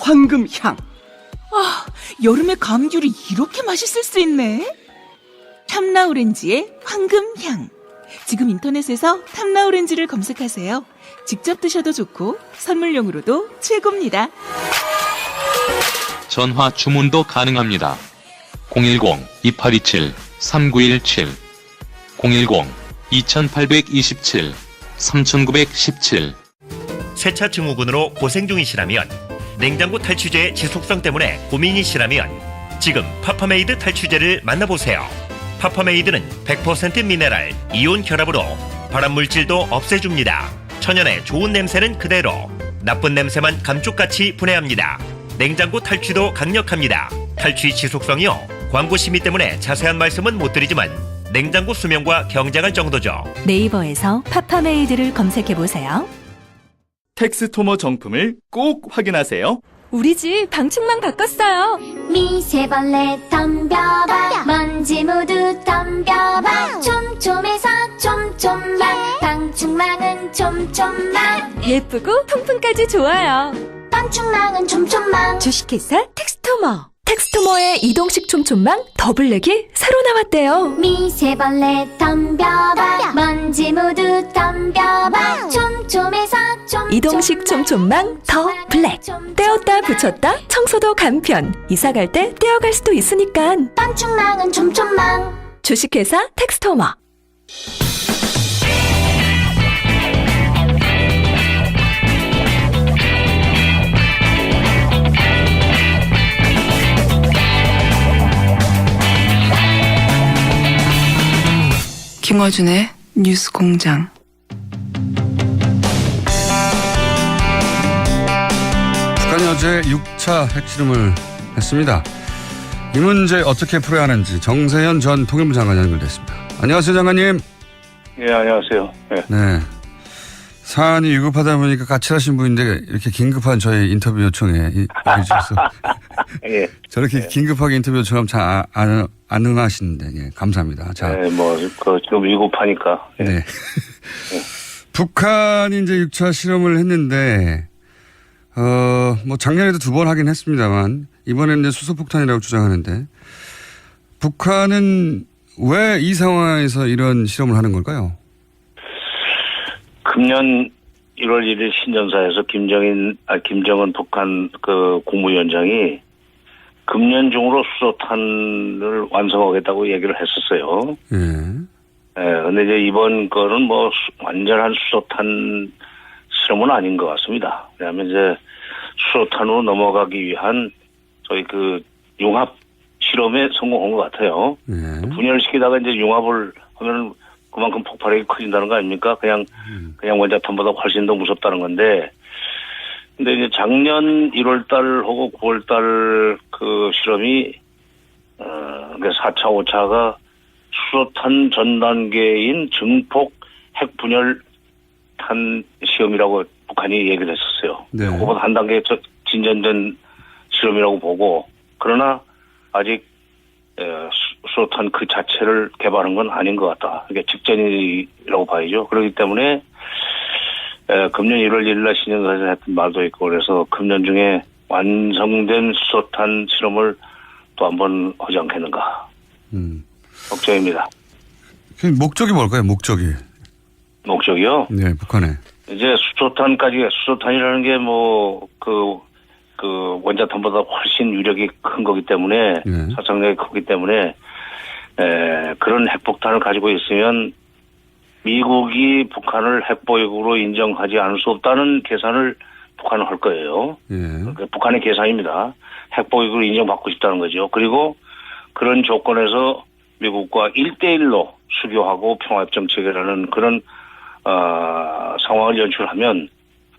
황금향. 아, 여름에 감귤이 이렇게 맛있을 수 있네. 탐라오렌지의 황금향. 지금 인터넷에서 탐라오렌지를 검색하세요. 직접 드셔도 좋고 선물용으로도 최고입니다. 전화 주문도 가능합니다. 010-2827-3917 010-2827-3917 세차 증후군으로 고생 중이시라면, 냉장고 탈취제의 지속성 때문에 고민이시라면 지금 파파메이드 탈취제를 만나보세요. 파파메이드는 100% 미네랄, 이온 결합으로 발암물질도 없애줍니다. 천연의 좋은 냄새는 그대로, 나쁜 냄새만 감쪽같이 분해합니다. 냉장고 탈취도 강력합니다. 탈취 지속성이요, 광고 심의 때문에 자세한 말씀은 못 드리지만 냉장고 수명과 경쟁할 정도죠. 네이버에서 파파메이드를 검색해보세요. 텍스토머 정품을 꼭 확인하세요. 우리 집 방충망 바꿨어요. 미세벌레 덤벼봐, 먼지 모두 덤벼봐. 촘촘해서 촘촘만, 방충망은 촘촘만. 예쁘고 통풍까지 좋아요. 방충망은 촘촘만. 주식회사 텍스토머. 텍스토머의 이동식 촘촘망 더블랙이 새로 나왔대요. 미세벌레 덤벼봐, 먼지 모두 덤벼봐. 촘촘해서 촘촘만. 이동식 촘촘망 더 블랙. 떼었다 붙였다 청소도 간편. 이사 갈 때 떼어갈 수도 있으니까. 방충망은 촘촘만. 주식회사 텍스토머. 김어준의 뉴스공장. 북한이 어제 6차 핵실험을 했습니다. 이 문제 어떻게 풀어야 하는지 정세현 전 통일부 장관 연결됐습니다. 안녕하세요, 장관님. 예, 안녕하세요. 예. 네. 사안이 위급하다 보니까 까칠하신 분인데 이렇게 긴급한 저희 인터뷰 요청에 응해주셔서 예. 저렇게 예. 긴급하게 인터뷰 요청하면 잘 안 응하시는데 예, 감사합니다. 자, 네, 지금 위급하니까. 예. 네. 북한이 이제 6차 실험을 했는데 작년에도 2번 하긴 했습니다만 이번에는 이제 수소폭탄이라고 주장하는데 북한은 왜 이 상황에서 이런 실험을 하는 걸까요? 금년 1월 1일 신년사에서 김정은 북한 국무위원장이 금년 중으로 수소탄을 완성하겠다고 얘기를 했었어요. 예. 근데 이제 이번 거는 완전한 수소탄 실험은 아닌 것 같습니다. 왜냐하면 이제 수소탄으로 넘어가기 위한 저희 융합 실험에 성공한 것 같아요. 예. 분열시키다가 이제 융합을 하면 그만큼 폭발력이 커진다는 거 아닙니까? 그냥 원자탄보다 훨씬 더 무섭다는 건데, 근데 이제 작년 1월 달하고 9월 달 실험이, 4차, 5차가 수소탄 전 단계인 증폭 핵분열탄 시험이라고 북한이 얘기를 했었어요. 네. 그보다 한 단계 진전된 실험이라고 보고, 그러나 아직 수소탄 그 자체를 개발한 건 아닌 것 같다. 이게 직전이라고 봐야죠. 그렇기 때문에 금년 1월 1일 날 신년사에서 했던 말도 있고 그래서 금년 중에 완성된 수소탄 실험을 또 한번 하지 않겠는가. 걱정입니다. 그 목적이 뭘까요? 목적이요? 네, 북한에. 이제 수소탄이라는 게 원자탄보다 훨씬 위력이 큰 거기 때문에,殺傷力이 크기 때문에, 그런 핵폭탄을 가지고 있으면 미국이 북한을 핵보유국으로 인정하지 않을 수 없다는 계산을 북한은 할 거예요. 그러니까 북한의 계산입니다. 핵보유국으로 인정받고 싶다는 거죠. 그리고 그런 조건에서 미국과 1대1로 수교하고 평화협정 체결하는 그런 상황을 연출하면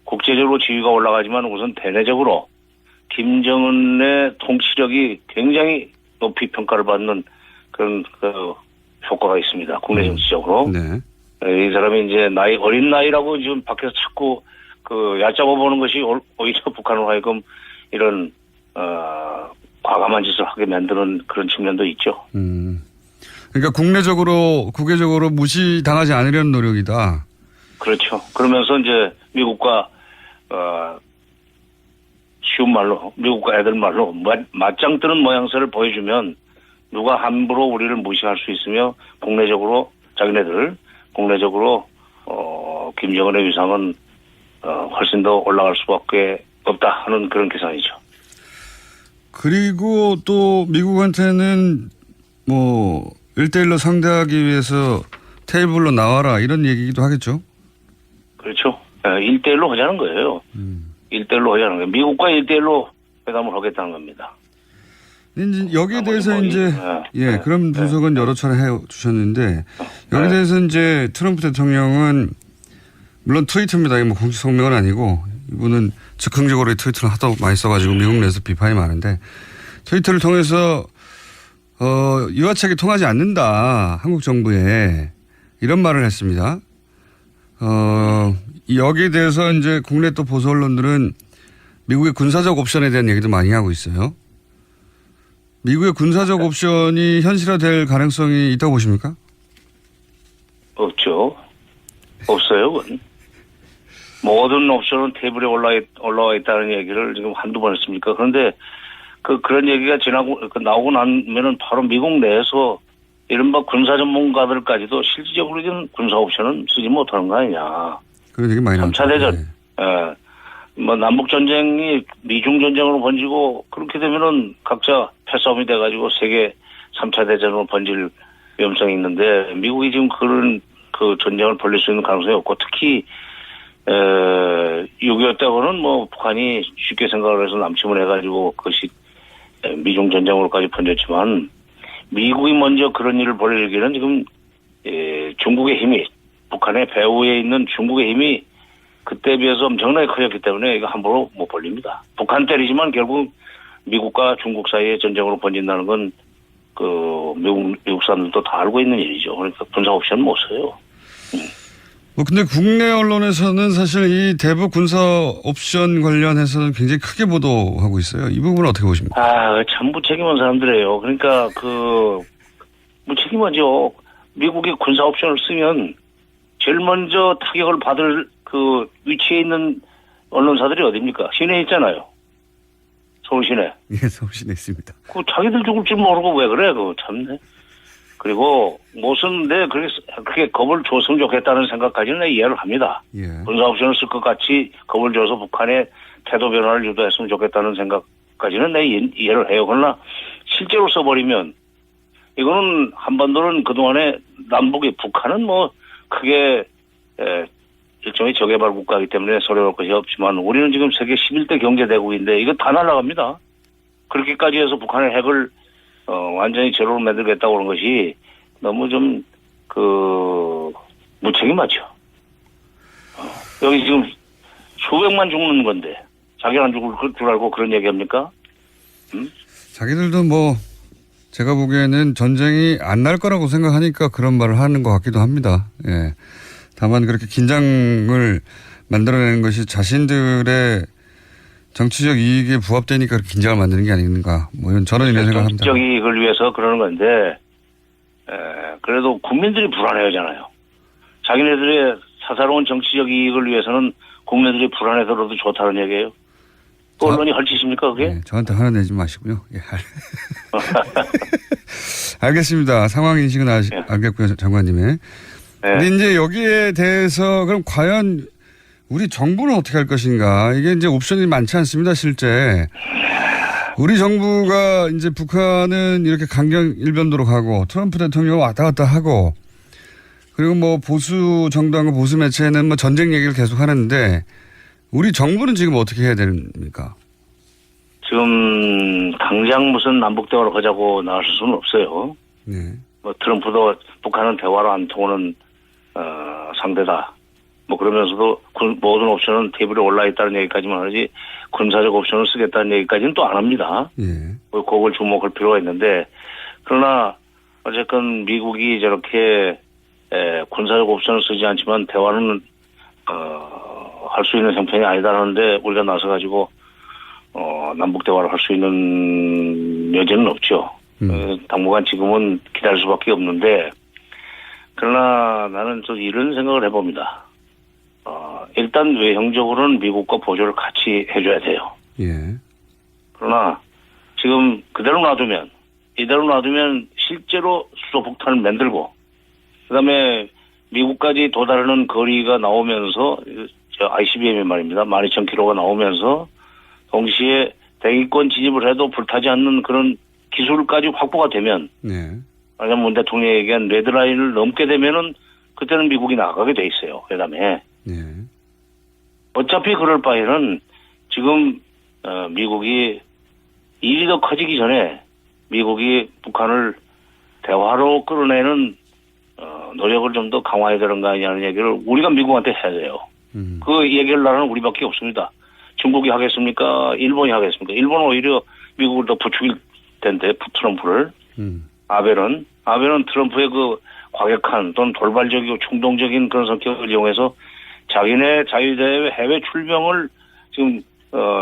국제적으로 지위가 올라가지만 우선 대내적으로 김정은의 통치력이 굉장히 높이 평가를 받는 그런 효과가 있습니다. 국내 정치적으로. 네. 이 사람이 이제 어린 나이라고 지금 밖에서 자꾸 얕잡아 보는 것이 오히려 북한으로 하여금 이런 과감한 짓을 하게 만드는 그런 측면도 있죠. 그러니까 국외적으로 무시당하지 않으려는 노력이다. 그렇죠. 그러면서 이제 미국과 쉬운 말로 미국 애들 말로 맞짱 뜨는 모양새를 보여주면 누가 함부로 우리를 무시할 수 있으며 국내적으로 자기네들 국내적으로 김정은의 위상은 훨씬 더 올라갈 수밖에 없다 하는 그런 계산이죠. 그리고 또 미국한테는 뭐 1대1로 상대하기 위해서 테이블로 나와라 이런 얘기도 하겠죠. 그렇죠. 1대1로 하자는 거예요. 1대1로 하자는 거예요. 미국과 1대1로 회담을 하겠다는 겁니다. 이제 여기에 대해서 뭐 이제 그런 분석은 여러 차례 해 주셨는데 여기에 대해서 이제 트럼프 대통령은 물론 트위터입니다. 이게 뭐 공식 성명은 아니고 이분은 즉흥적으로 트위터를 하도 많이 써가지고 미국 내에서 비판이 많은데 트위터를 통해서 유화책이 통하지 않는다 한국 정부에 이런 말을 했습니다. 여기에 대해서 이제 국내 또 보수 언론들은 미국의 군사적 옵션에 대한 얘기도 많이 하고 있어요. 미국의 군사적 옵션이 현실화될 가능성이 있다고 보십니까? 없죠. 없어요. 그건. 모든 옵션은 테이블에 올라와 있다는 얘기를 지금 한두 번 했습니까? 그런데 그런 얘기가 나오고 나면은 바로 미국 내에서 이른바 군사 전문가들까지도 실질적으로는 군사 옵션은 쓰지 못하는 거 아니냐. 그런 얘기 많이 나왔죠. 3차 대전. 뭐 남북 전쟁이 미중 전쟁으로 번지고 그렇게 되면은 각자 패싸움이 돼가지고 세계 3차 대전으로 번질 위험성이 있는데 미국이 지금 그런 그 전쟁을 벌릴 수 있는 가능성이 없고 특히 6.25 때고는 뭐 북한이 쉽게 생각을 해서 남침을 해가지고 그것이 미중 전쟁으로까지 번졌지만 미국이 먼저 그런 일을 벌이기는 지금 중국의 힘이 북한의 배후에 있는 중국의 힘이 그때에 비해서 엄청나게 커졌기 때문에 이거 함부로 못 벌립니다. 북한 때리지만 결국 미국과 중국 사이의 전쟁으로 번진다는 건 그 미국 사람들도 다 알고 있는 일이죠. 그러니까 군사 옵션 못 써요. 뭐 근데 국내 언론에서는 사실 이 대북 군사 옵션 관련해서는 굉장히 크게 보도하고 있어요. 이 부분은 어떻게 보십니까? 참 무책임한 사람들이에요. 그러니까 무책임하죠. 미국이 군사 옵션을 쓰면 제일 먼저 타격을 받을 그 위치에 있는 언론사들이 어디입니까? 시내에 있잖아요. 서울 시내. 예, 서울 시내에 있습니다. 자기들 죽을 줄 모르고 왜 그래? 참네. 그리고 무슨 그렇게 겁을 줬으면 좋겠다는 생각까지는 이해를 합니다. 예. 군사 옵션을 쓸 것 같이 겁을 줘서 북한의 태도 변화를 유도했으면 좋겠다는 생각까지는 이해를 해요. 그러나 실제로 써버리면 이거는 한반도는 그동안에 북한은 뭐 크게 일종의 저개발 국가이기 때문에 서려할 것이 없지만 우리는 지금 세계 11대 경제대국인데 이거 다 날아갑니다. 그렇게까지 해서 북한의 핵을 완전히 제로로 만들겠다고 하는 것이 너무 좀 무책임하죠. 여기 지금 수백만 죽는 건데 자기는 안 죽을 줄 알고 그런 얘기합니까? 자기들도 뭐 제가 보기에는 전쟁이 안 날 거라고 생각하니까 그런 말을 하는 것 같기도 합니다. 예. 다만 그렇게 긴장을 만들어내는 것이 자신들의 정치적 이익에 부합되니까 긴장을 만드는 게 아닌가. 뭐 이런 저는 이런 생각을 합니다. 정치적 이익을 위해서 그러는 건데 그래도 국민들이 불안해하잖아요. 자기네들의 사사로운 정치적 이익을 위해서는 국민들이 불안해서라도 좋다는 얘기예요. 또 언론이 헐짓입니까 그게? 네, 저한테 화를 내지 마시고요. 예. 알겠습니다. 상황 인식은 알겠고요. 장관님의. 근데 이제 여기에 대해서 그럼 과연 우리 정부는 어떻게 할 것인가. 이게 이제 옵션이 많지 않습니다. 실제. 우리 정부가 이제 북한은 이렇게 강경 일변도로 가고 트럼프 대통령 왔다 갔다 하고 그리고 뭐 보수 정당과 보수 매체는 뭐 전쟁 얘기를 계속 하는데 우리 정부는 지금 어떻게 해야 됩니까? 지금 당장 무슨 남북 대화를 하자고 나설 수는 없어요. 네. 뭐 트럼프도 북한은 대화로 안 통하는 상대다. 뭐 그러면서도 모든 옵션은 테이블에 올라 있다는 얘기까지만 하지 군사적 옵션을 쓰겠다는 얘기까지는 또 안 합니다. 예. 그걸 주목할 필요가 있는데 그러나 어쨌건 미국이 저렇게 군사적 옵션을 쓰지 않지만 대화는 할 수 있는 형편이 아니다라는데 우리가 나서가지고 남북 대화를 할 수 있는 여지는 없죠. 당분간 지금은 기다릴 수밖에 없는데 그러나 나는 또 이런 생각을 해봅니다. 일단 외형적으로는 미국과 보조를 같이 해줘야 돼요. 예. 그러나 지금 그대로 놔두면 실제로 수소폭탄을 만들고 그다음에 미국까지 도달하는 거리가 나오면서 ICBM이 말입니다. 12,000km가 나오면서 동시에 대기권 진입을 해도 불타지 않는 그런 기술까지 확보가 되면 네. 만약 문 대통령이 얘기한 레드라인을 넘게 되면은 그때는 미국이 나가게 돼 있어요. 회담에. 네. 어차피 그럴 바에는 지금 미국이 일이 더 커지기 전에 미국이 북한을 대화로 끌어내는 노력을 좀 더 강화해야 되는 거 아니냐는 얘기를 우리가 미국한테 해야 돼요. 그 얘기를 나라는 우리밖에 없습니다. 중국이 하겠습니까? 일본이 하겠습니까? 일본은 오히려 미국을 더 부추길 텐데 트럼프를. 아베는 트럼프의 그 과격한 또는 돌발적이고 충동적인 그런 성격을 이용해서 자기네 자유대회 해외 출병을 지금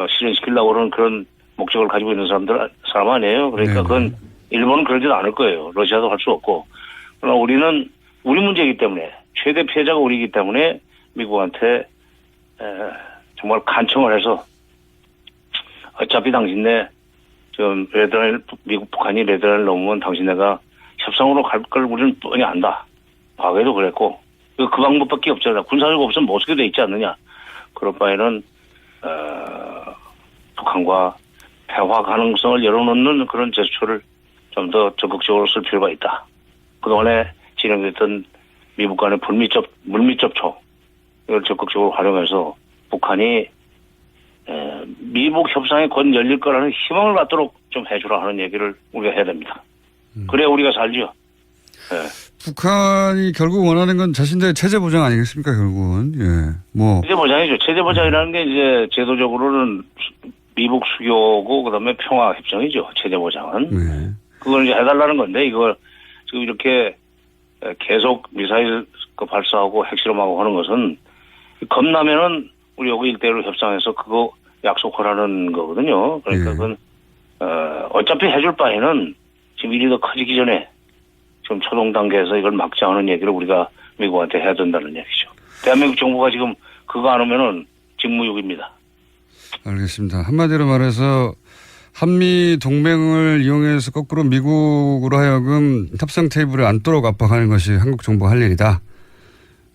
실현시키려고 그러는 그런 목적을 가지고 있는 사람 아니에요. 그러니까 그건 일본은 그러지도 않을 거예요. 러시아도 할 수 없고. 그러나 우리는 우리 문제이기 때문에 최대 피해자가 우리이기 때문에 미국한테 정말 간청을 해서 어차피 당신네 지금 레드라인 미국 북한이 레드라인을 넘으면 당신네가 협상으로 갈 걸 우리는 뻔히 안다. 과거에도 그랬고 그 방법밖에 없잖아. 군사력 없으면 못 쓰게 돼 있지 않느냐. 그럴 바에는 북한과 대화 가능성을 열어놓는 그런 제스처를 좀 더 적극적으로 쓸 필요가 있다. 그동안에 진행됐던 미국 간의 물밑 접촉 이걸 적극적으로 활용해서 북한이 미국 협상에 곧 열릴 거라는 희망을 갖도록 좀 해주라 하는 얘기를 우리가 해야 됩니다. 그래야 우리가 살죠. 네. 북한이 결국 원하는 건 자신들의 체제 보장 아니겠습니까, 결국은. 예. 체제 보장이죠. 체제 보장이라는 게 이제 제도적으로는 미국 수교고 그다음에 평화 협정이죠. 체제 보장은. 네. 그걸 이제 해달라는 건데 이걸 지금 이렇게 계속 미사일 발사하고 핵실험하고 하는 것은 겁나면은 우리 여기 1대1로 협상해서 그거 약속하라는 거거든요. 그러니까 그건 어차피 해줄 바에는 지금 일이 더 커지기 전에 지금 초동 단계에서 이걸 막자 하는 얘기를 우리가 미국한테 해야 된다는 얘기죠. 대한민국 정부가 지금 그거 안 하면은 직무유기입니다. 알겠습니다. 한마디로 말해서 한미 동맹을 이용해서 거꾸로 미국으로 하여금 협상 테이블에 앉도록 압박하는 것이 한국 정부가 할 일이다.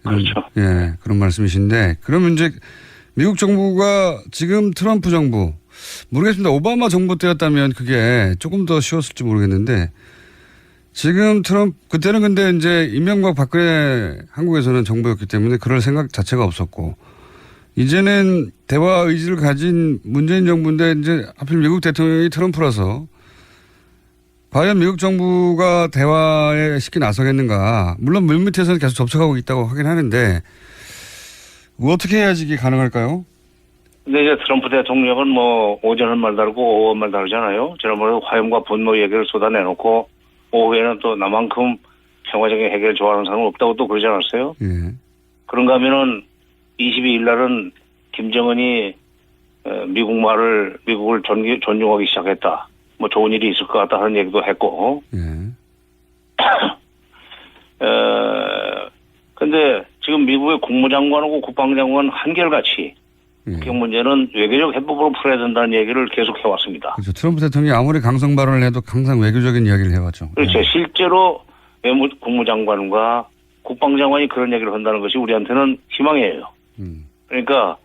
그렇죠. 예, 그런 말씀이신데 그러면 이제 미국 정부가 지금 트럼프 정부 모르겠습니다. 오바마 정부 때였다면 그게 조금 더 쉬웠을지 모르겠는데 지금 그때는 근데 이제 이명박 박근혜 한국에서는 정부였기 때문에 그럴 생각 자체가 없었고 이제는 대화 의지를 가진 문재인 정부인데 이제 하필 미국 대통령이 트럼프라서 과연 미국 정부가 대화에 쉽게 나서겠는가. 물론 물밑에서는 계속 접촉하고 있다고 하긴 하는데 어떻게 해야지 이게 가능할까요? 근데 이제 트럼프 대통령은 뭐 오전은 말 다르고 오후는 말 다르잖아요. 지난번에 화염과 분노 얘기를 쏟아내놓고 오후에는 또 나만큼 평화적인 해결을 좋아하는 사람은 없다고 또 그러지 않았어요? 예. 그런가 하면은 22일 날은 김정은이 미국을 존중하기 시작했다. 뭐 좋은 일이 있을 것 같다 하는 얘기도 했고. 예. 근데 지금 미국의 국무장관하고 국방장관 한결같이 그 문제는 외교적 해법으로 풀어야 된다는 얘기를 계속 해왔습니다. 그렇죠. 트럼프 대통령이 아무리 강성 발언을 해도 항상 외교적인 이야기를 해왔죠. 그렇죠. 실제로 국무장관과 국방장관이 그런 얘기를 한다는 것이 우리한테는 희망이에요. 그러니까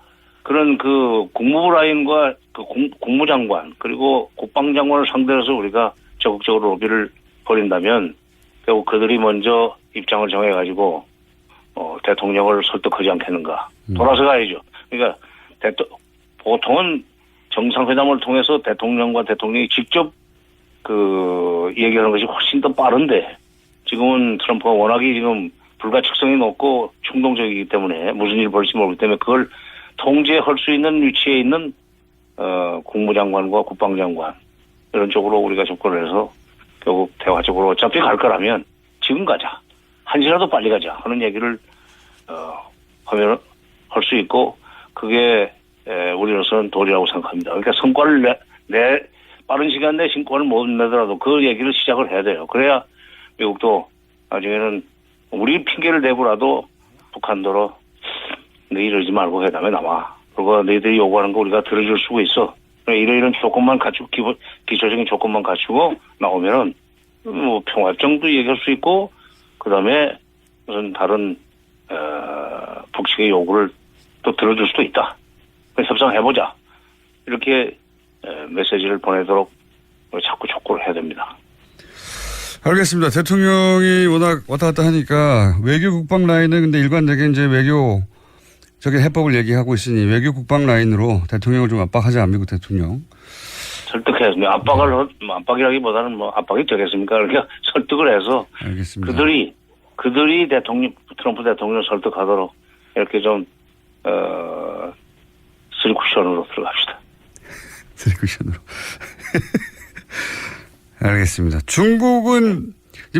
그런 그 국무부 라인과 그 국무장관 그리고 국방장관을 상대로 해서 우리가 적극적으로 로비를 벌인다면 결국 그들이 먼저 입장을 정해가지고 대통령을 설득하지 않겠는가. 돌아서 가야죠. 그러니까 보통은 정상회담을 통해서 대통령과 대통령이 직접 그 얘기하는 것이 훨씬 더 빠른데 지금은 트럼프가 워낙에 지금 불가측성이 높고 충동적이기 때문에 무슨 일이 벌일지 모르기 때문에 그걸 통제할 수 있는 위치에 있는 국무장관과 국방장관 이런 쪽으로 우리가 접근을 해서 결국 대화적으로 어차피 갈 거라면 지금 가자. 한시라도 빨리 가자 하는 얘기를 하면 할 수 있고 그게 우리로서는 도리라고 생각합니다. 그러니까 성과를 빠른 시간 내에 성과를 못 내더라도 그 얘기를 시작을 해야 돼요. 그래야 미국도 나중에는 우리 핑계를 대고라도 북한도로 너 이러지 말고 회담에 나와. 그리고 너희들이 요구하는 거 우리가 들어줄 수가 있어. 이런 조건만 갖추고 기초적인 조건만 갖추고 나오면은 뭐 평화협정도 얘기할 수 있고 그다음에 무슨 다른 북측의 요구를 또 들어줄 수도 있다. 협상해보자. 이렇게 메시지를 보내도록 자꾸 촉구를 해야 됩니다. 알겠습니다. 대통령이 워낙 왔다 갔다 하니까 외교 국방 라인은 근데 일관되게 이제 외교 저기 해법을 얘기하고 있으니 외교 국방 라인으로 대통령을 좀 압박하자. 미국 대통령. 설득해서 압박이라기보다는 뭐 압박이 되겠습니까? 그러니까 설득을 해서 알겠습니다. 그들이 트럼프 대통령을 설득하도록 이렇게 좀 쓰리쿠션으로 들어갑시다. 쓰리쿠션으로. 알겠습니다.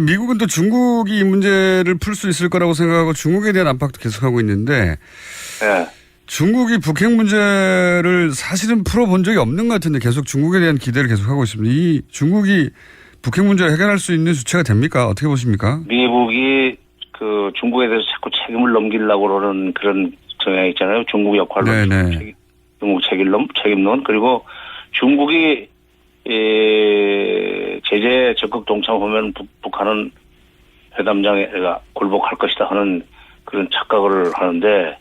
미국은 또 중국이 이 문제를 풀 수 있을 거라고 생각하고 중국에 대한 압박도 계속하고 있는데 네. 중국이 북핵 문제를 사실은 풀어본 적이 없는 것 같은데 계속 중국에 대한 기대를 계속하고 있습니다. 이 중국이 북핵 문제를 해결할 수 있는 주체가 됩니까? 어떻게 보십니까? 미국이 그 중국에 대해서 자꾸 책임을 넘기려고 그러는 그런 경향이 있잖아요. 중국 역할로. 중국 책임론. 그리고 중국이 제재 적극 동참하면 북한은 회담장에 굴복할 것이다 하는 그런 착각을 하는데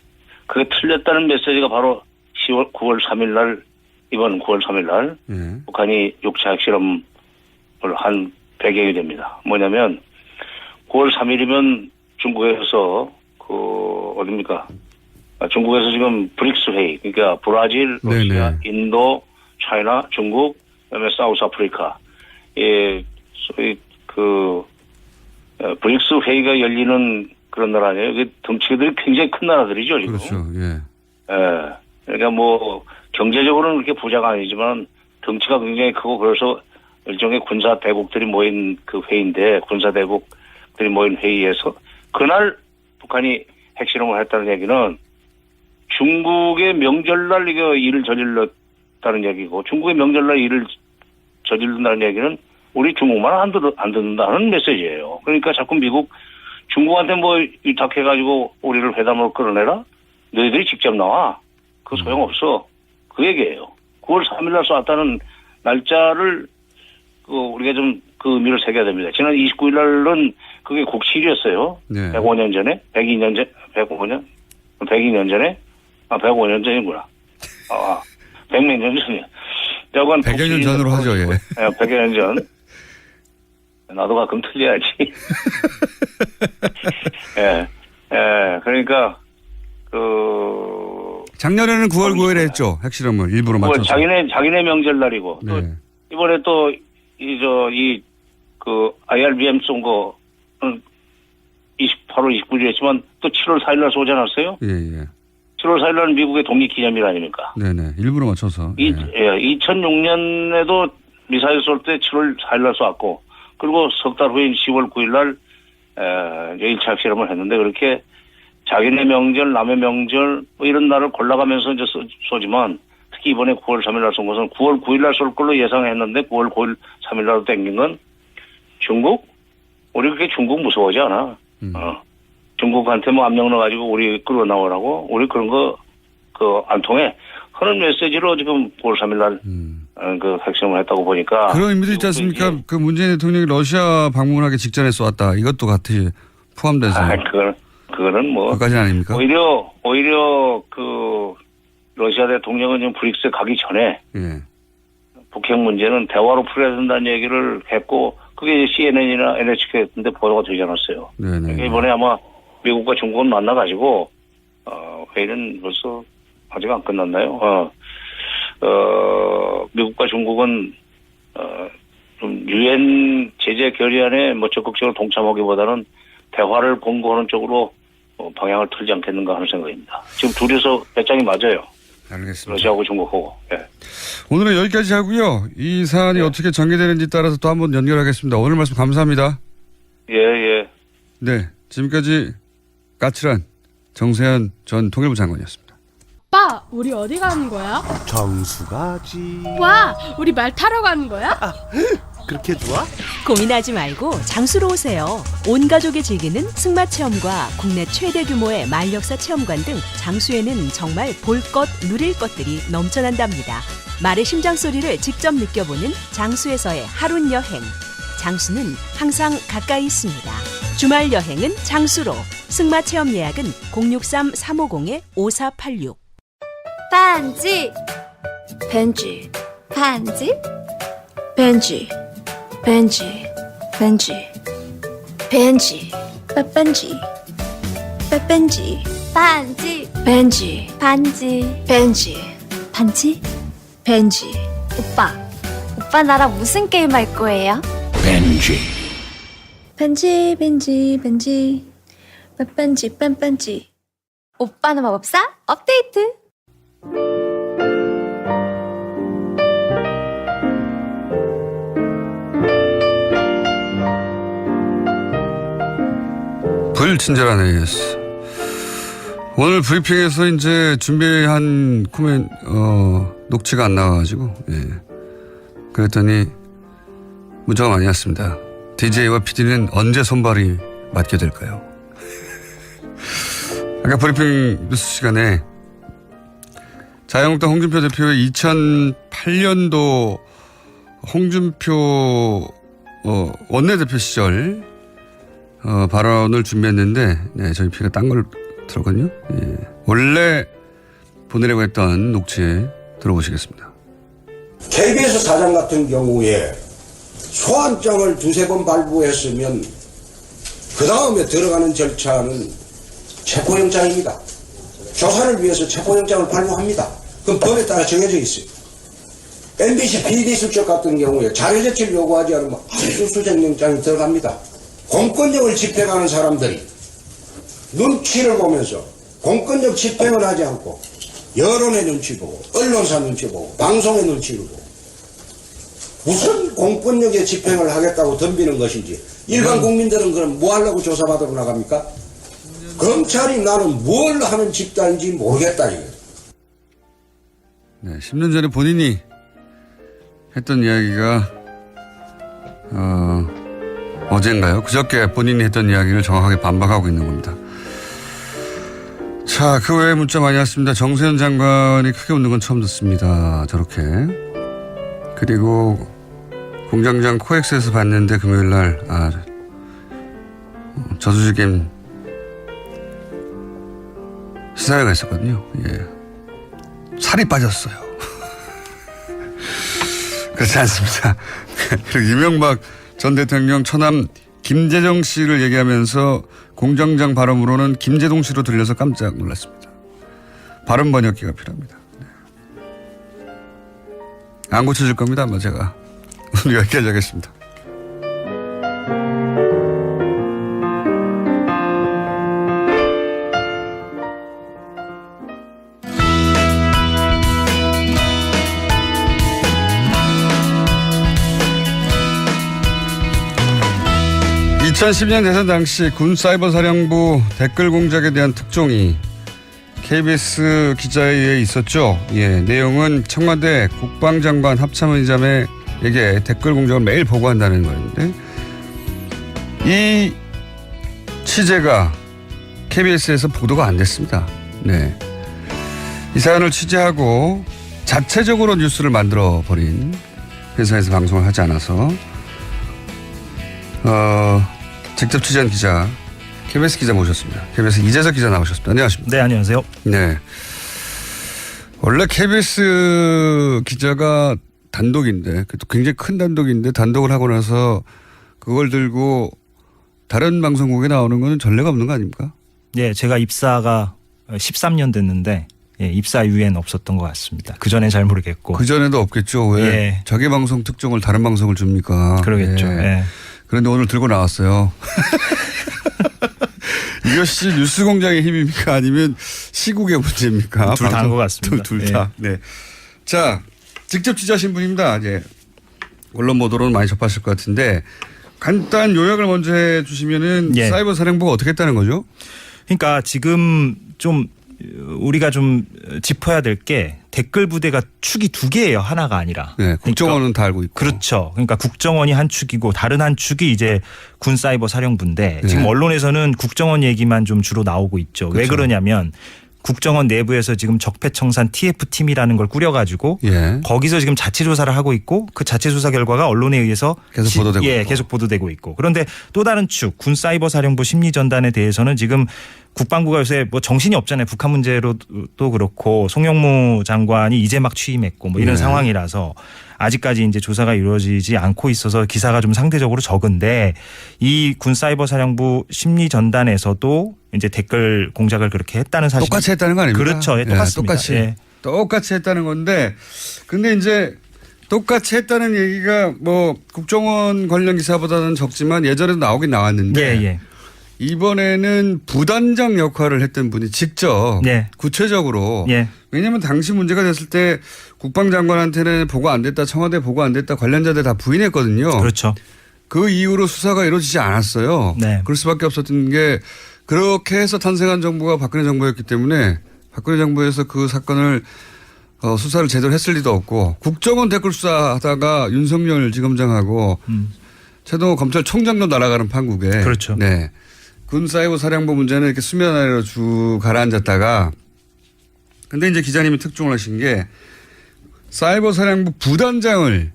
그게 틀렸다는 메시지가 바로 9월 3일 날 이번 9월 3일 날 북한이 육체 핵실험을 한 배경이 됩니다. 뭐냐면 9월 3일이면 중국에서 어딥니까? 중국에서 지금 브릭스 회의, 그러니까 브라질, 러시아, 네네. 인도, 차이나, 중국, 그다음에 사우스 아프리카, 소위 브릭스 회의가 열리는 그런 나라 아니에요? 덩치들이 굉장히 큰 나라들이죠, 지금. 그렇죠. 예. 그러니까 뭐 경제적으로는 그렇게 부자가 아니지만 덩치가 굉장히 크고 그래서 일종의 군사 대국들이 모인 그 회의인데 군사 대국들이 모인 회의에서 그날 북한이 핵실험을 했다는 얘기는 중국의 명절날 이거 일을 저질렀다는 얘기고 중국의 명절날 일을 저지른다는 얘기는 우리 중국만 안 듣는다는 메시지예요. 그러니까 자꾸 미국 중국한테 뭐 위탁해가지고 우리를 회담으로 끌어내라? 너희들이 직접 나와. 그 소용없어. 그 얘기예요. 9월 3일날 쏘았다는 날짜를 우리가 좀 그 의미를 새겨야 됩니다. 지난 29일 날은 그게 국칠이었어요. 네. 105년 전에, 102년 전에, 105년 전이구나. 100몇 년 전이야. 100여 년 전으로 하죠, 예. 100여 년 전. 나도 가끔 틀려야지. 그러니까, 작년에는 9월 9일에 했죠. 핵실험을 일부러 맞춰서. 자기네 명절날이고. 또 네. 이번에 또, IRBM 쏜 거는 8월 29일에 했지만 또 7월 4일날 쏘지 않았어요? 예. 7월 4일날은 미국의 독립기념일 아닙니까? 네네. 일부러 맞춰서. 2006년에도 미사일 쏠 때 7월 4일날 쏘았고, 그리고 석 달 후인 10월 9일날, 1차 핵실험을 했는데, 그렇게 자기네 명절, 남의 명절, 뭐 이런 날을 골라가면서 이제 쏘지만, 특히 이번에 9월 3일날 쏜 것은 9월 9일날 쏠 걸로 예상했는데, 9월 9일, 3일날로 땡긴 건 중국? 우리 그렇게 중국 무서워하지 않아. 중국한테 뭐 압력 넣어가지고 우리 끌어 나오라고, 우리 그런 거, 안 통해. 하는 메시지로 지금 9월 3일날, 그 핵실험을 했다고 보니까. 그런 의미도 있지 않습니까? 그 문재인 대통령이 러시아 방문하기 직전에 쏘았다. 이것도 같이 포함돼서. 그거는 뭐. 그까지는 아닙니까? 오히려 러시아 대통령은 지금 브릭스에 가기 전에. 예. 북핵 문제는 대화로 풀어야 된다는 얘기를 했고, 그게 CNN이나 NHK 같은 데 보도가 되지 않았어요. 네네. 그러니까 이번에 아마 미국과 중국은 만나가지고, 회의는 벌써 아직 안 끝났나요? 미국과 중국은, 좀 유엔 제재 결의안에 뭐 적극적으로 동참하기보다는 대화를 공고하는 쪽으로 방향을 틀지 않겠는가 하는 생각입니다. 지금 둘이서 배짱이 맞아요. 알겠습니다. 러시아하고 중국하고. 예. 오늘은 여기까지 하고요. 이 사안이 어떻게 전개되는지 따라서 또 한번 연결하겠습니다. 오늘 말씀 감사합니다. 예. 네. 지금까지 까칠한 정세현 전 통일부 장관이었습니다. 오빠, 우리 어디 가는 거야? 정수가지. 와, 우리 말 타러 가는 거야? 그렇게 좋아? 고민하지 말고 장수로 오세요. 온 가족이 즐기는 승마 체험과 국내 최대 규모의 말역사 체험관 등 장수에는 정말 볼 것, 누릴 것들이 넘쳐난답니다. 말의 심장 소리를 직접 느껴보는 장수에서의 하룬 여행. 장수는 항상 가까이 있습니다. 주말 여행은 장수로. 승마 체험 예약은 063-350-5486. 반지 벤지 반지 벤지 벤지 벤지 벤지 빠빤지 빠빤지 반지 벤지 반지 벤지 반지 벤지 오빠 나랑 무슨 게임 할 거예요? 벤지. 벤지 벤지 벤지 빠빤지 빤빤지 오빠는 마법사 업데이트. 불친절한 AS. 오늘 브리핑에서 이제 준비한 녹취가 안 나와가지고, 예. 그랬더니 문자가 많이 왔습니다. DJ와 PD는 언제 손발이 맞게 될까요? 아까 브리핑 뉴스 시간에 자유한국당 홍준표 대표의 2008년도 홍준표 원내대표 시절 발언을 준비했는데, 네, 저희 피가 딴 걸 들었거든요. 예. 원래 보내려고 했던 녹취 들어보시겠습니다. KBS 사장 같은 경우에 소환장을 2-3번 발부했으면 그 다음에 들어가는 절차는 체포영장입니다. 조사를 위해서 체포영장을 발부합니다. 그럼 법에 따라 정해져 있어요. MBC PD 수첩 같은 경우에 자료 제출 요구하지 않으면 압수수색영장이 들어갑니다. 공권력을 집행하는 사람들이 눈치를 보면서 공권력 집행을 하지 않고 여론의 눈치 보고 언론사 눈치 보고 방송의 눈치를 보고 무슨 공권력의 집행을 하겠다고 덤비는 것인지 일반 국민들은 그럼 뭐 하려고 조사받으러 나갑니까? 검찰이 나는 뭘 하는 집단인지 모르겠다 이거예요. 네, 10년 전에 본인이 했던 이야기가 어젠가요? 그저께 본인이 했던 이야기를 정확하게 반박하고 있는 겁니다. 자, 그 외에 문자 많이 왔습니다. 정세현 장관이 크게 웃는 건 처음 듣습니다. 저렇게. 그리고 공장장 코엑스에서 봤는데 금요일 날 저수지게임 시사회가 있었거든요. 예. 살이 빠졌어요. 그렇지 않습니다. 그리고 이명박 전 대통령 처남 김재정 씨를 얘기하면서 공장장 발음으로는 김재동 씨로 들려서 깜짝 놀랐습니다. 발음 번역기가 필요합니다. 네. 안 고쳐질 겁니다. 아마 제가 오늘 여기까지 하겠습니다. (2010년) 대선 당시 군 사이버사령부 댓글 공작에 대한 특종이 KBS 기자에 의해 있었죠. 예, 내용은 청와대 국방장관 합참의장에게 댓글 공작을 매일 보고한다는 거였는데 이 취재가 KBS에서 보도가 안 됐습니다. 네, 이 사연을 취재하고 자체적으로 뉴스를 만들어 버린 회사에서 방송을 하지 않아서 직접 취재한 기자, KBS 기자 모셨습니다. KBS 이재석 기자 나오셨습니다. 안녕하십니까? 네, 안녕하세요. 네. 원래 KBS 기자가 단독인데, 그것도 굉장히 큰 단독인데, 단독을 하고 나서 그걸 들고 다른 방송국에 나오는 건 전례가 없는 거 아닙니까? 예, 제가 입사가 13년 됐는데, 예, 입사 이후에는 없었던 것 같습니다. 그 전에 잘 모르겠고. 그 전에도 없겠죠. 왜 예. 자기 방송 특종을 다른 방송을 줍니까? 그러겠죠. 예. 예. 그런데 오늘 들고 나왔어요. 이것이 뉴스 공장의 힘입니까? 아니면 시국의 문제입니까? 둘 다 한 것 같습니다. 둘 다. 예. 네. 자, 직접 취재하신 분입니다. 이제 언론 보도로는 많이 접하실 것 같은데 간단 요약을 먼저 해 주시면은 예. 사이버 사령부가 어떻게 했다는 거죠? 그러니까 지금 좀 우리가 좀 짚어야 될 게 댓글 부대가 축이 2개예요. 하나가 아니라. 네, 국정원은 다 알고 있고. 그렇죠. 그러니까 국정원이 한 축이고 다른 한 축이 이제 군 사이버 사령부인데 네. 지금 언론에서는 국정원 얘기만 좀 주로 나오고 있죠. 그렇죠. 왜 그러냐면 국정원 내부에서 지금 적폐청산 TF팀이라는 걸 꾸려가지고 예. 거기서 지금 자체 조사를 하고 있고 그 자체 조사 결과가 언론에 의해서 계속 보도되고 있고. 계속 보도되고 있고. 그런데 또 다른 축 군사이버사령부 심리전단에 대해서는 지금 국방부가 요새 뭐 정신이 없잖아요. 북한 문제로도 그렇고 송영무 장관이 이제 막 취임했고 뭐 이런 네. 상황이라서 아직까지 이제 조사가 이루어지지 않고 있어서 기사가 좀 상대적으로 적은데 이 군사이버사령부 심리전단에서도 이제 댓글 공작을 그렇게 했다는 사실. 똑같이 했다는 거 아닙니까? 그렇죠. 예, 똑같습니다. 똑같이. 예. 똑같이 했다는 건데 근데 이제 똑같이 했다는 얘기가 뭐 국정원 관련 기사보다는 적지만 예전에도 나오긴 나왔는데 예. 이번에는 부단장 역할을 했던 분이 직접 네. 구체적으로 예. 왜냐하면 당시 문제가 됐을 때 국방장관한테는 보고 안 됐다 청와대 보고 안 됐다 관련자들 다 부인했거든요. 그렇죠. 그 이후로 수사가 이루어지지 않았어요. 네. 그럴 수밖에 없었던 게 그렇게 해서 탄생한 정부가 박근혜 정부였기 때문에 박근혜 정부에서 그 사건을 수사를 제대로 했을 리도 없고 국정원 댓글 수사하다가 윤석열 지검장하고 최동호 검찰총장도 날아가는 판국에 그렇죠. 네. 군사이버사령부 문제는 이렇게 수면 아래로 쭉 가라앉았다가 근데 이제 기자님이 특종을 하신 게 사이버사령부 부단장을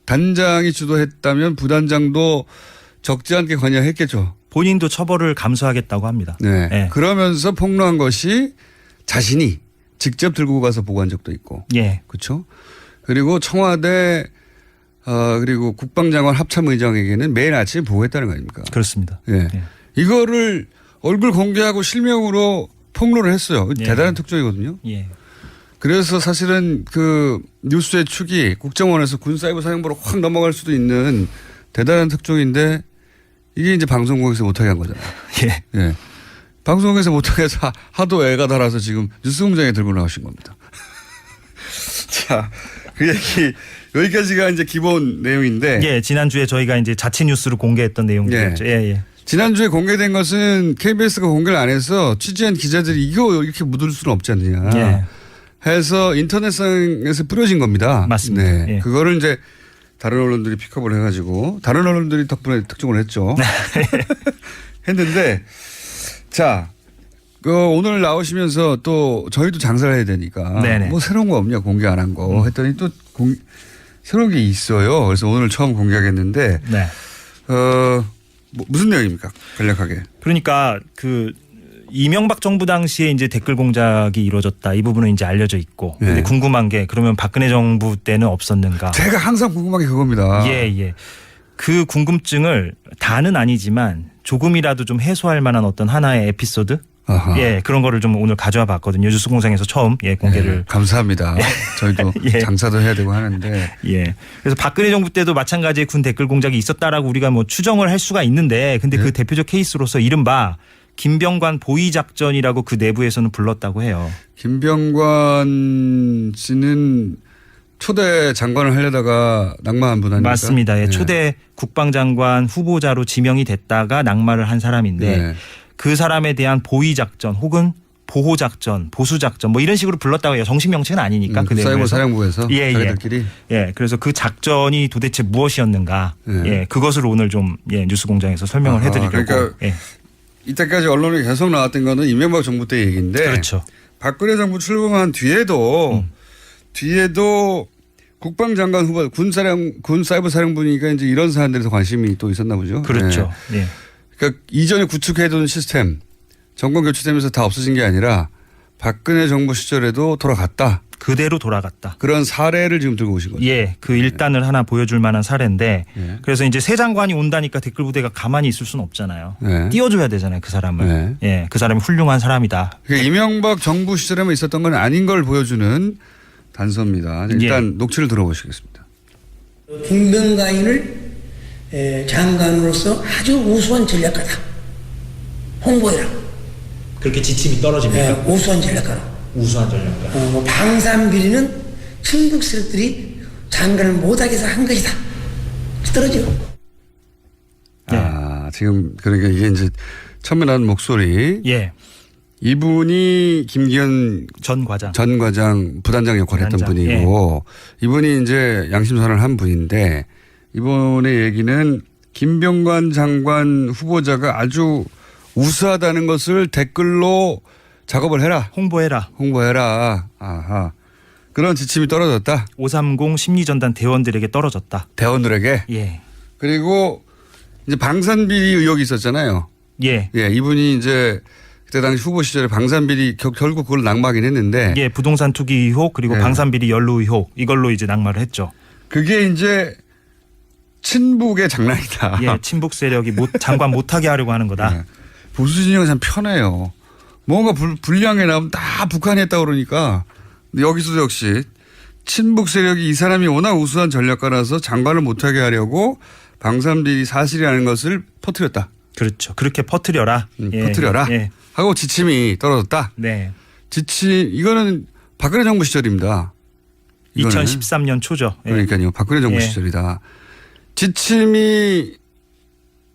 단장이 주도했다면 부단장도 적지 않게 관여했겠죠. 본인도 처벌을 감수하겠다고 합니다. 네. 예. 그러면서 폭로한 것이 자신이 직접 들고 가서 보고한 적도 있고. 예. 그렇죠. 그리고 청와대 그리고 국방장관 합참의장에게는 매일 아침에 보고했다는 거 아닙니까? 그렇습니다. 예. 이거를 얼굴 공개하고 실명으로 폭로를 했어요. 예. 대단한 특종이거든요. 예. 그래서 사실은 그 뉴스의 축이 국정원에서 군사이버사령부로 확 넘어갈 수도 있는 대단한 특종인데 이게 이제 방송국에서 못하게 한 거잖아요. 예. 방송국에서 못하게 해서 하도 애가 달아서 지금 뉴스공장에 들고 나오신 겁니다. 자, 그 얘기 여기까지가 이제 기본 내용인데. 예, 지난주에 저희가 이제 자체 뉴스로 공개했던 내용이었죠. 예. 지난주에 공개된 것은 KBS가 공개를 안 해서 취재한 기자들이 이거 이렇게 묻을 수는 없지 않느냐. 예. 해서 인터넷상에서 뿌려진 겁니다. 맞습니다. 네. 예. 그거를 이제 다른 언론들이 픽업을 해가지고 다른 언론들이 덕분에 특종을 했죠. 했는데 자, 오늘 나오시면서 또 저희도 장사를 해야 되니까 네네. 뭐 새로운 거 없냐 공개 안 한 거 했더니 또 새로운 게 있어요. 그래서 오늘 처음 공개하겠는데 네. 무슨 내용입니까? 간략하게. 그러니까 그 이명박 정부 당시에 이제 댓글 공작이 이루어졌다. 이 부분은 이제 알려져 있고. 근데 궁금한 게 그러면 박근혜 정부 때는 없었는가? 제가 항상 궁금한 게 그겁니다. 예. 그 궁금증을 다는 아니지만 조금이라도 좀 해소할 만한 어떤 하나의 에피소드? 아하. 예, 그런 거를 좀 오늘 가져와 봤거든요. 뉴스공장에서 처음 공개를. 네, 감사합니다. 저희도 예. 장사도 해야 되고 하는데. 예. 그래서 박근혜 정부 때도 마찬가지의 군 댓글 공작이 있었다라고 우리가 뭐 추정을 할 수가 있는데 근데 그 대표적 케이스로서 이른바 김병관 보위 작전이라고 그 내부에서는 불렀다고 해요. 김병관 씨는 초대 장관을 하려다가 낙마한 분 아닙니까? 맞습니다. 예. 초대 국방장관 후보자로 지명이 됐다가 낙마를 한 사람인데 그 사람에 대한 보위 작전 혹은 보호 작전, 보수 작전 뭐 이런 식으로 불렀다고 해요. 정식 명칭은 아니니까 그 내부에서. 사이버사령부에서 자기들끼리. 예. 그래서 그 작전이 도대체 무엇이었는가? 예. 그것을 오늘 좀 뉴스공장에서 설명을 해드리려고. 그러니까 이때까지 언론에 계속 나왔던 거는 이명박 정부 때 얘기인데. 그렇죠. 박근혜 정부 출범한 뒤에도 국방장관 후보 군 사이버사령부니까 이제 이런 사안들에서 관심이 또 있었나 보죠. 그렇죠. 예. 그러니까 이전에 구축해둔 시스템 정권 교체되면서 다 없어진 게 아니라 박근혜 정부 시절에도 돌아갔다. 그대로 돌아갔다. 그런 사례를 지금 들고 오신 거죠. 예, 그 일단을 하나 보여줄 만한 사례인데 그래서 이제 새 장관이 온다니까 댓글 부대가 가만히 있을 수는 없잖아요. 띄워줘야 되잖아요, 그 사람을. 예, 그 사람이 훌륭한 사람이다. 그러니까 이명박 정부 시절에만 있었던 건 아닌 걸 보여주는 단서입니다. 일단 녹취를 들어보시겠습니다. 김병관을 장관으로서 아주 우수한 전략가다. 홍보해라. 그렇게 지침이 떨어집니까? 우수한 전략가로. 우수한 전략가. 방산 비리는 중국 세력들이 장관을 못하게 해서 한 것이다. 떨어져. 지금 그러니까 이게 이제 처음에 나온 목소리. 예. 이분이 김기현 전 과장 부단장 역할을 했던 분이고 이분이 이제 양심선언을 한 분인데 이번의 얘기는 김병관 장관 후보자가 아주 우수하다는 것을 댓글로 작업을 해라. 홍보해라. 아하. 그런 지침이 떨어졌다. 530 심리전단 대원들에게 떨어졌다. 대원들에게. 예. 그리고 이제 방산비리 의혹이 있었잖아요. 예. 예, 이분이 이제 그때 당시 후보 시절에 방산비리 결국 그걸 낙마하긴 했는데. 예, 부동산 투기 의혹 그리고 예. 방산비리 연루 의혹 이걸로 이제 낙마를 했죠. 그게 이제 친북의 장난이다. 예, 친북 세력이 장관 못하게 하려고 하는 거다. 네. 보수 진영은 참 편해요. 뭔가 불량에 나오면 다 북한이 했다고 그러니까 여기서도 역시 친북 세력이 이 사람이 워낙 우수한 전략가라서 장관을 못하게 하려고 방산비리 사실이라는 것을 퍼뜨렸다. 그렇죠. 그렇게 퍼뜨려라. 퍼뜨려라. 예. 하고 지침이 떨어졌다. 네. 이거는 박근혜 정부 시절입니다. 이거는. 2013년 초죠. 예. 그러니까요. 박근혜 정부 시절이다. 지침이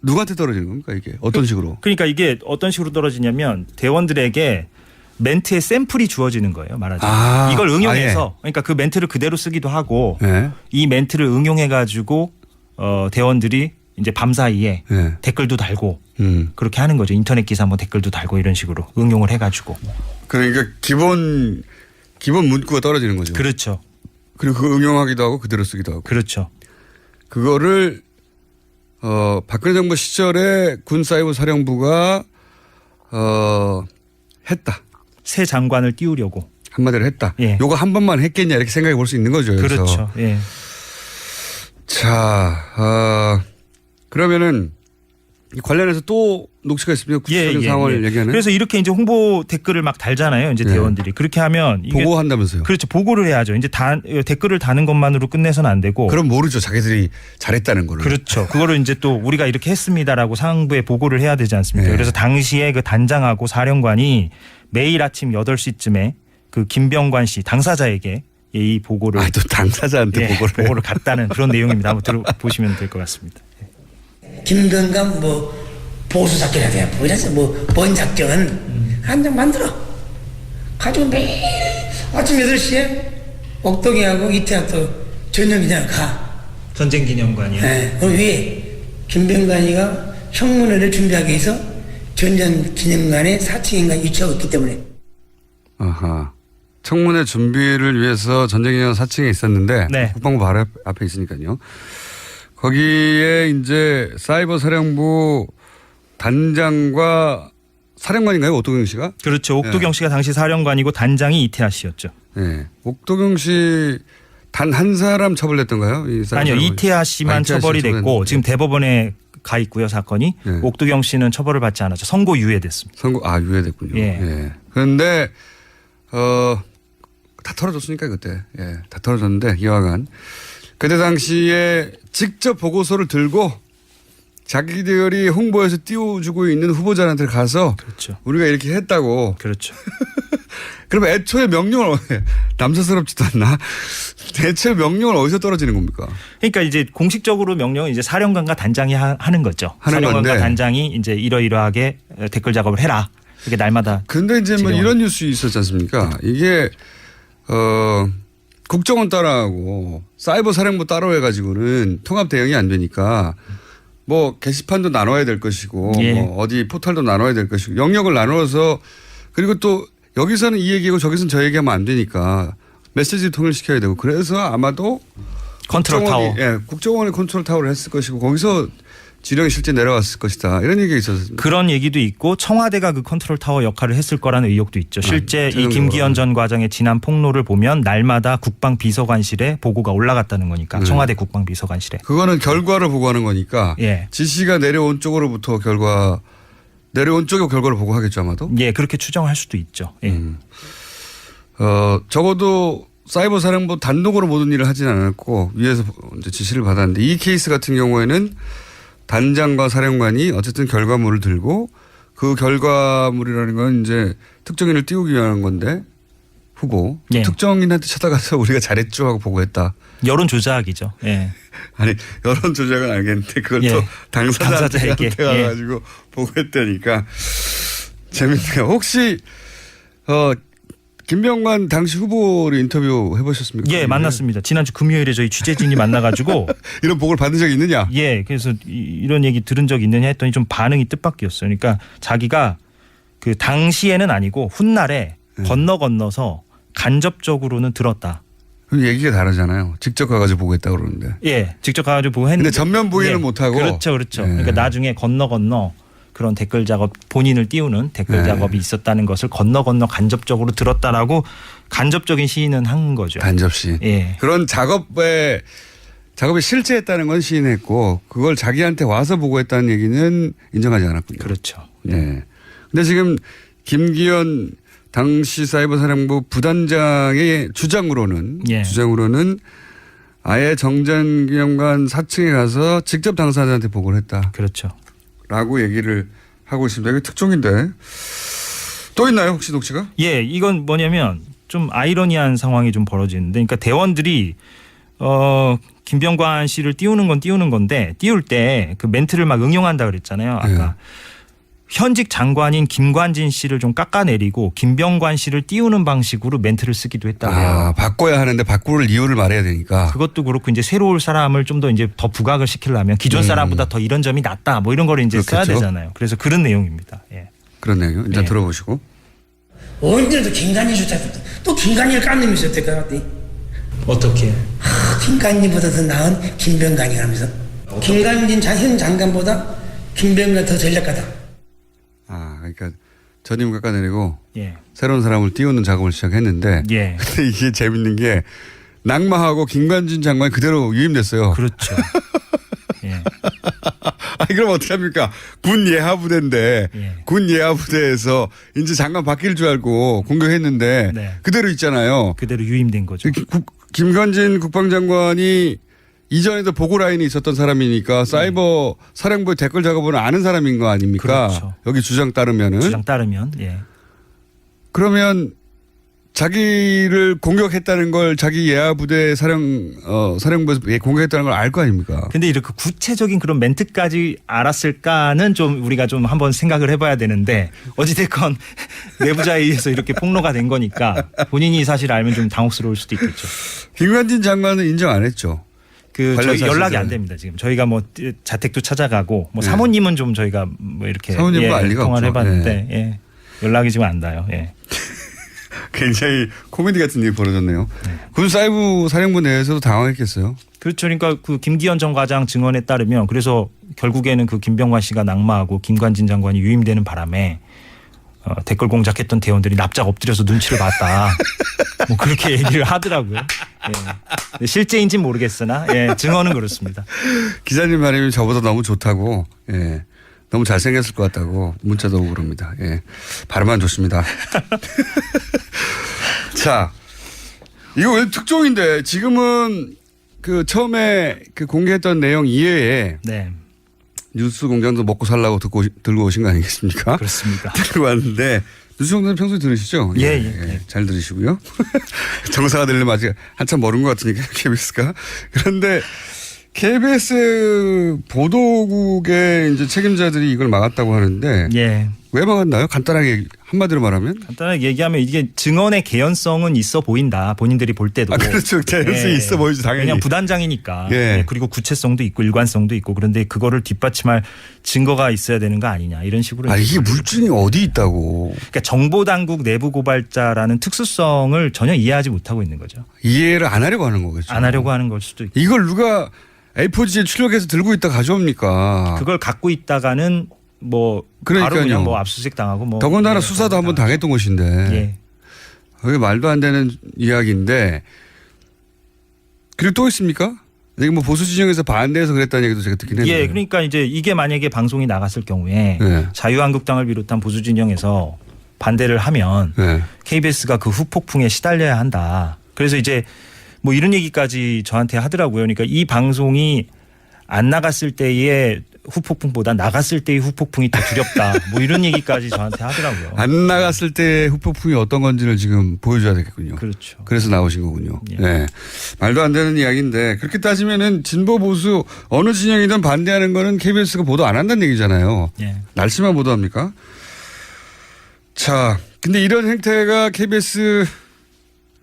누구한테 떨어지는 겁니까 이게? 어떤 식으로? 그러니까 이게 어떤 식으로 떨어지냐면 대원들에게 멘트의 샘플이 주어지는 거예요. 말하자면. 이걸 응용해서 그러니까 그 멘트를 그대로 쓰기도 하고 네. 이 멘트를 응용해 가지고 대원들이 이제 밤사이에 네. 댓글도 달고 그렇게 하는 거죠. 인터넷 기사 뭐 댓글도 달고 이런 식으로 응용을 해 가지고. 그러니까 기본 문구가 떨어지는 거죠. 그렇죠. 그리고 그 응용하기도 하고 그대로 쓰기도 하고. 그렇죠. 그거를 박근혜 정부 시절에 군사이버 사령부가 했다. 새 장관을 띄우려고. 한마디로 했다. 예. 요거 한 번만 했겠냐 이렇게 생각해 볼 수 있는 거죠. 여기서. 그렇죠. 예. 자, 그러면은 관련해서 또 녹취가 있습니다. 구체적인 상황을 얘기하는. 그래서 이렇게 이제 홍보 댓글을 막 달잖아요. 이제 대원들이. 그렇게 하면 이게 보고한다면서요. 그렇죠. 보고를 해야죠. 이제 댓글을 다는 것만으로 끝내서는 안 되고. 그럼 모르죠. 자기들이 잘했다는 거를. 그렇죠. 그거를 이제 또 우리가 이렇게 했습니다라고 상부에 보고를 해야 되지 않습니까? 네. 그래서 당시에 그 단장하고 사령관이 매일 아침 8시쯤에 그 김병관 씨 당사자에게 이 보고를 또 당사자한테 보고를 갔다는 그런 내용입니다. 한번 들어보시면 될 것 같습니다. 김건강 뭐 보수 작전이라 돼. 보이라서 뭐뭔 작전 한 장 만들어. 가지고 매일 아침 8시에 옥동이하고 이태학도 전용기장 가. 전쟁기념관이요. 네. 그 위에 김병관이가 형문회를 준비하기 위해서 전쟁기념관에 4층인가 유치하고 있기 때문에. 아하. 청문회 준비를 위해서 전쟁기념관 4층에 있었는데 네. 국방부 바로 앞에 있으니까요. 거기에 이제 사이버 사령부 단장과 사령관인가요? 옥도경 씨가? 그렇죠. 옥도경 씨가 당시 사령관이고 단장이 이태하 씨였죠. 네. 옥도경 씨 단 한 사람 처벌됐던가요? 아니요. 이태하 씨만 처벌이 됐고 지금 대법원에 가 있고요. 사건이. 네. 옥도경 씨는 처벌을 받지 않았죠. 선고 유예됐습니다. 유예됐군요. 예. 그런데 다 털어줬으니까 그때. 예. 다 털어줬는데 이와간 그때 당시에 직접 보고서를 들고 자기들이 홍보에서 띄워주고 있는 후보자한테 가서 그렇죠. 우리가 이렇게 했다고. 그렇죠. 그러면 애초에 명령을 남사스럽지도 않나? 애초에 명령을 어디서 떨어지는 겁니까? 그러니까 이제 공식적으로 명령은 이제 사령관과 단장이 하는 거죠. 하는 사령관과 건데. 단장이 이제 이러이러하게 댓글 작업을 해라. 이렇게 날마다. 근데 이제 뭐 이런 뉴스 있었지 않습니까? 이게 국정원 따라하고 사이버 사령부 따로 해가지고는 통합 대응이 안 되니까 뭐 게시판도 나눠야 될 것이고 예. 뭐 어디 포털도 나눠야 될 것이고 영역을 나눠서 그리고 또 여기서는 이 얘기고 저기서는 저 얘기하면 안 되니까 메시지를 통일시켜야 되고 그래서 아마도 컨트롤 타워. 국정원이 컨트롤 타워를 했을 것이고 거기서 지령이 실제 내려왔을 것이다. 이런 얘기가 있었습니다. 그런 얘기도 있고 청와대가 그 컨트롤 타워 역할을 했을 거라는 의혹도 있죠. 실제 이 김기현 전 과장의 지난 폭로를 보면 날마다 국방비서관실에 보고가 올라갔다는 거니까 청와대 국방비서관실에. 그거는 결과를 보고하는 거니까 예. 지시가 내려온 쪽으로부터 내려온 쪽의 결과를 보고하겠죠 아마도. 예, 그렇게 추정할 수도 있죠. 예. 적어도 사이버 사령부 단독으로 모든 일을 하진 않았고 위에서 이제 지시를 받았는데 이 케이스 같은 경우에는 단장과 사령관이 어쨌든 결과물을 들고 그 결과물이라는 건 이제 특정인을 띄우기 위한 건데 후보 예. 특정인한테 찾아가서 우리가 잘했죠 하고 보고했다. 여론 조작이죠. 예. 아니 여론 조작은 알겠는데 그걸 또 당사자에게 가가지고 보고했다니까 재밌네요. 혹시 김병관 당시 후보를 인터뷰 해보셨습니까? 예, 만났습니다. 지난주 금요일에 저희 취재진이 만나가지고 이런 보고를 받은 적이 있느냐? 예, 그래서 이런 얘기 들은 적이 있느냐 했더니 좀 반응이 뜻밖이었어요. 그러니까 자기가 그 당시에는 아니고 훗날에 건너서 간접적으로는 들었다. 그럼 얘기가 다르잖아요. 직접 가가지고 보겠다 그러는데. 예, 직접 가가지고 보고 했는데. 근데 전면 부인은 못하고. 그렇죠. 그러니까 나중에 건너 그런 댓글 작업, 본인을 띄우는 댓글 작업이 있었다는 것을 건너 간접적으로 들었다라고 간접적인 시인은 한 거죠. 간접 시인. 예. 그런 작업이 실제했다는 건 시인했고 그걸 자기한테 와서 보고했다는 얘기는 인정하지 않았군요. 그렇죠. 네. 근데 지금 김기현 당시 사이버사령부 부단장의 주장으로는 아예 정전기념관 4층에 가서 직접 당사자한테 보고를 했다. 그렇죠. 라고 얘기를 하고 있습니다. 이게 특종인데 또 있나요 혹시 녹취가? 예, 이건 뭐냐면 좀 아이러니한 상황이 좀 벌어지는데, 그러니까 대원들이 김병관 씨를 띄우는 건데 띄울 때 그 멘트를 막 응용한다 그랬잖아요. 아까 현직 장관인 김관진 씨를 좀 깎아내리고 김병관 씨를 띄우는 방식으로 멘트를 쓰기도 했다고요. 바꿔야 하는데 바꿀 이유를 말해야 되니까. 그것도 그렇고 이제 새로 올 사람을 좀 더 이제 더 부각을 시키려면 기존 사람보다 더 이런 점이 낫다 뭐 이런 거를 이제 그렇겠죠. 써야 되잖아요. 그래서 그런 내용입니다. 예. 그런 내용 일단 들어보시고. 언제도 김관진 좋다고 또 김관진을 깐 놈이 있었을 것 같아. 어떻게? 김관진보다 더 나은 김병관이라면서. 김관진 현 장관보다 김병관 더 전략가다. 그러니까 전임 깎아내리고 예. 새로운 사람을 띄우는 작업을 시작했는데 예. 근데 이게 재밌는 게 낙마하고 김관진 장관이 그대로 유임됐어요. 그렇죠. 예. 그럼 어떻게 합니까? 군 예하부대인데 군 예하부대에서 이제 장관 바뀔 줄 알고 공격했는데 그대로 있잖아요. 그대로 유임된 거죠. 김관진 국방장관이 이전에도 보고 라인이 있었던 사람이니까 사이버 사령부의 댓글 작업을 아는 사람인 거 아닙니까? 그렇죠. 여기 주장 따르면은. 주장 따르면. 예. 그러면 자기를 공격했다는 걸 자기 예하부대 사령부에서 공격했다는 걸 알 거 아닙니까? 근데 이렇게 구체적인 그런 멘트까지 알았을까는 좀 우리가 좀 한번 생각을 해봐야 되는데 어찌됐건 내부자에 의해서 이렇게 폭로가 된 거니까 본인이 사실 알면 좀 당혹스러울 수도 있겠죠. 김관진 장관은 인정 안 했죠. 저희 연락이 안 됩니다. 지금 저희가 뭐 자택도 찾아가고 뭐 사모님은 좀 저희가 뭐 이렇게 사모님과 알 리가 통화를 없죠. 해봤는데 연락이 지금 안 닿아요. 예. 굉장히 코미디 같은 일이 벌어졌네요. 군 사이버 사령부 내에서도 당황했겠어요. 그렇죠. 그러니까 그 김기현 전 과장 증언에 따르면 그래서 결국에는 그 김병관 씨가 낙마하고 김관진 장관이 유임되는 바람에 댓글 공작했던 대원들이 납작 엎드려서 눈치를 봤다. 뭐 그렇게 얘기를 하더라고요. 예. 실제인지는 모르겠으나 증언은 그렇습니다. 기자님 말이면 저보다 너무 좋다고, 너무 잘생겼을 것 같다고 문자도 오고 그럽니다. 발음만 좋습니다. 자, 이거 왜 특종인데 지금은 그 처음에 그 공개했던 내용 이외에 뉴스 공장도 먹고 살라고 들고 오신 거 아니겠습니까? 그렇습니다. 들고 왔는데 뉴스 공장 평소에 들으시죠? 예. 잘 들으시고요. 정사가 되려면 아직 한참 멀은 것 같으니까 KBS가. 그런데 KBS 보도국의 이제 책임자들이 이걸 막았다고 하는데 왜 막았나요? 간단하게 한마디로 말하면? 간단하게 얘기하면 이게 증언의 개연성은 있어 보인다. 본인들이 볼 때도. 그렇죠. 개연성이 있어 보이죠. 당연히. 그냥 부단장이니까. 그리고 구체성도 있고 일관성도 있고 그런데 그거를 뒷받침할 증거가 있어야 되는 거 아니냐 이런 식으로. 이게 물증이 어디 있다고. 그러니까 정보당국 내부 고발자라는 특수성을 전혀 이해하지 못하고 있는 거죠. 이해를 안 하려고 하는 거겠죠. 안 하려고 하는 걸 수도 있고. 이걸 누가 A4지에 출력해서 들고 있다 가져옵니까? 그걸 갖고 있다가는 뭐 바로 그냥 뭐 압수수색 당하고 뭐 더군다나 수사도 한번 당했던 것인데 그게 말도 안 되는 이야기인데 그리고 또 있습니까? 이게 뭐 보수 진영에서 반대해서 그랬다는 얘기도 제가 듣긴 했는데. 그러니까 이제 이게 만약에 방송이 나갔을 경우에 자유한국당을 비롯한 보수 진영에서 반대를 하면 KBS가 그 후폭풍에 시달려야 한다. 그래서 이제 뭐 이런 얘기까지 저한테 하더라고요. 그러니까 이 방송이 안 나갔을 때의 후폭풍보다 나갔을 때의 후폭풍이 더 두렵다. 뭐 이런 얘기까지 저한테 하더라고요. 안 나갔을 때의 후폭풍이 어떤 건지를 지금 보여줘야 되겠군요. 그렇죠. 그래서 나오신 거군요. 말도 안 되는 이야기인데 그렇게 따지면은 진보 보수 어느 진영이든 반대하는 거는 KBS가 보도 안 한다는 얘기잖아요. 날씨만 보도합니까? 자, 근데 이런 행태가 KBS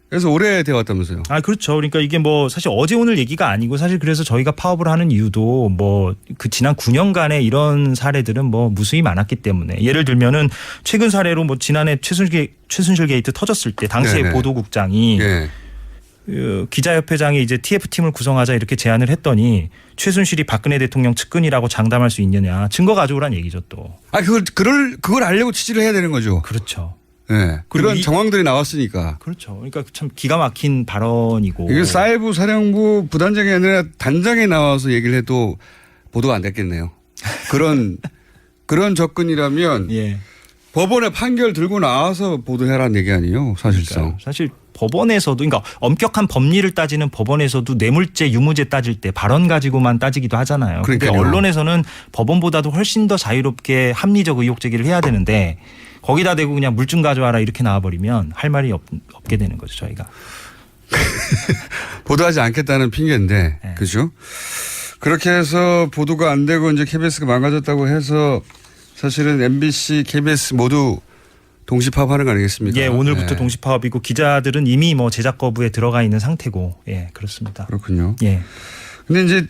그래서 오래 되었다면서요. 아, 그렇죠. 그러니까 이게 뭐 사실 어제 오늘 얘기가 아니고 사실 그래서 저희가 파업을 하는 이유도 뭐 그 지난 9년간의 이런 사례들은 뭐 무수히 많았기 때문에 예를 들면은 최근 사례로 뭐 지난해 최순실 게이트 터졌을 때 당시에 네네. 보도국장이 예. 그 기자협회장이 이제 TF팀을 구성하자 이렇게 제안을 했더니 최순실이 박근혜 대통령 측근이라고 장담할 수 있느냐 증거 가져오란 얘기죠 또. 아, 그걸 알려고 취재를 해야 되는 거죠. 그렇죠. 네. 그런 정황들이 나왔으니까. 그렇죠. 그러니까 참 기가 막힌 발언이고. 이게 사회부 사령부 부단장이 아니라 단장에 나와서 얘기를 해도 보도가 안 됐겠네요. 그런 접근이라면 예. 법원에 판결 들고 나와서 보도해라는 얘기 아니에요, 사실상. 그러니까 사실 법원에서도 그러니까 엄격한 법리를 따지는 법원에서도 뇌물죄, 유무죄 따질 때 발언 가지고만 따지기도 하잖아요. 그러니까 언론에서는 법원보다도 훨씬 더 자유롭게 합리적 의혹 제기를 해야 되는데 거기다 대고 그냥 물증 가져와라 이렇게 나와버리면 할 말이 없게 되는 거죠, 저희가. 보도하지 않겠다는 핑계인데, 네. 그죠? 그렇게 해서 보도가 안 되고 이제 KBS가 망가졌다고 해서 사실은 MBC, KBS 모두 동시 파업하는 거 아니겠습니까? 예, 오늘부터 네. 동시 파업이고 기자들은 이미 뭐 제작 거부에 들어가 있는 상태고, 예, 그렇습니다. 그렇군요. 예. 근데 이제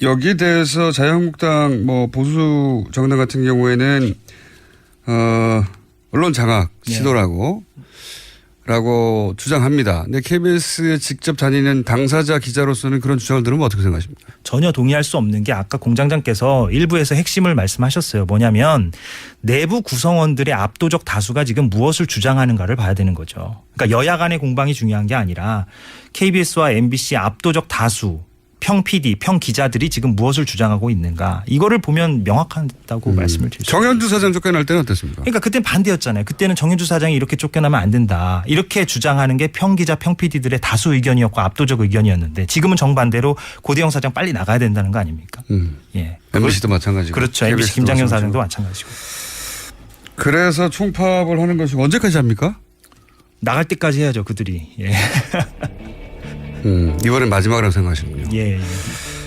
여기에 대해서 자유한국당 뭐 보수 정당 같은 경우에는 언론 장악 시도라고 라고 주장합니다. 근데 KBS에 직접 다니는 당사자 기자로서는 그런 주장을 들으면 어떻게 생각하십니까? 전혀 동의할 수 없는 게 아까 공장장께서 일부에서 핵심을 말씀하셨어요. 뭐냐면 내부 구성원들의 압도적 다수가 지금 무엇을 주장하는가를 봐야 되는 거죠. 그러니까 여야 간의 공방이 중요한 게 아니라 KBS와 MBC 압도적 다수 평 PD, 평 기자들이 지금 무엇을 주장하고 있는가. 이거를 보면 명확하다고 말씀을 드리죠. 정현주 사장 쫓겨날 때는 어땠습니까? 그러니까 그때는 반대였잖아요. 그때는 정현주 사장이 이렇게 쫓겨나면 안 된다. 이렇게 주장하는 게 평 기자, 평 PD들의 다수 의견이었고 압도적 의견이었는데 지금은 정반대로 고대영 사장 빨리 나가야 된다는 거 아닙니까? 예. MBC도 마찬가지고. 그렇죠. MBC 김장현 사장도 마찬가지고. 그래서 총파업을 하는 것이 언제까지 합니까? 나갈 때까지 해야죠. 그들이. 예. 이번엔 마지막이라고 생각하시는군요. 예.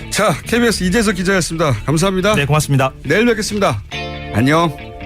자, KBS 이재석 기자였습니다. 감사합니다. 네, 고맙습니다. 내일 뵙겠습니다. 안녕.